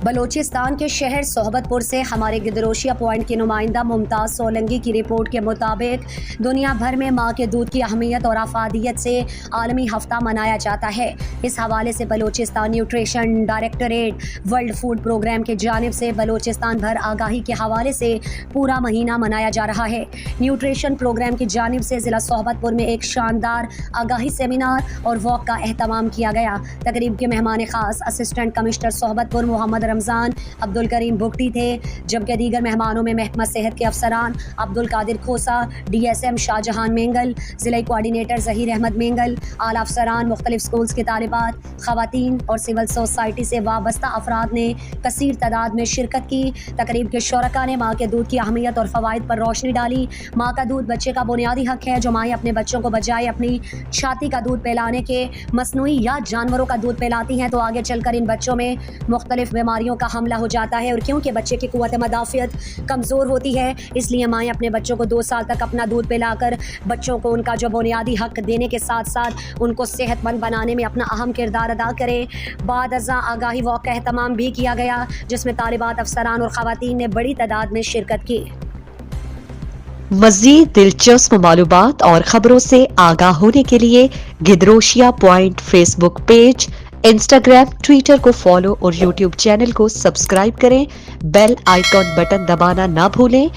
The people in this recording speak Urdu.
بلوچستان کے شہر صحبت پور سے ہمارے گدروشیہ پوائنٹ کی نمائندہ ممتاز سولنگی کی رپورٹ کے مطابق دنیا بھر میں ماں کے دودھ کی اہمیت اور افادیت سے عالمی ہفتہ منایا جاتا ہے۔ اس حوالے سے Balochistan nutrition directorate world food programme کی جانب سے بلوچستان بھر آگاہی کے حوالے سے پورا مہینہ منایا جا رہا ہے۔ نیوٹریشن پروگرام کی جانب سے ضلع صحبت پور میں ایک شاندار آگاہی سیمینار اور واک کا اہتمام کیا گیا۔ تقریب کے مہمان خاص اسسٹنٹ کمشنر صحبت پور محمد رمضان عبدالکریم بگٹی تھے، جبکہ دیگر مہمانوں میں محکمہ صحت کے افسران Abdul Qadir Khosa, D S M Shah Jahan Mengal, ضلعی کوآرڈینیٹر ظہیر احمد مینگل، اعلیٰ افسران، مختلف سکولز کی طالبات، خواتین اور سول سوسائٹی سے وابستہ افراد نے کثیر تعداد میں شرکت کی۔ تقریب کے شرکاء نے ماں کے دودھ کی اہمیت اور فوائد پر روشنی ڈالی۔ ماں کا دودھ بچے کا بنیادی حق ہے، جو مائیں اپنے بچوں کو بجائے اپنی چھاتی کا دودھ پلانے کے مصنوعی یا جانوروں کا دودھ پلاتی ہیں تو آگے چل کر ان بچوں میں مختلف بیماریوں کا حملہ ہو جاتا ہے، اور کیونکہ بچے کی قوت مدافعت کمزور ہوتی ہے، اس لیے مائیں اپنے بچوں کو 2 سال تک اپنا دودھ پلا کر بچوں کو ان کا جو بنیادی حق دینے کے ساتھ ساتھ ان کو صحت مند بنانے میں اپنا اہم کردار ادا کریں۔ بعد ازاں آگاہی واک کا اہتمام بھی کیا گیا، جس میں طالبات، افسران اور خواتین نے بڑی تعداد میں شرکت کی۔ مزید دلچسپ معلومات اور خبروں سے آگاہ ہونے کے لیے Gedrosia point Facebook page, Instagram, Twitter کو فالو اور یوٹیوب چینل کو سبسکرائب کریں۔ بیل آئیکن بٹن دبانا نہ بھولیں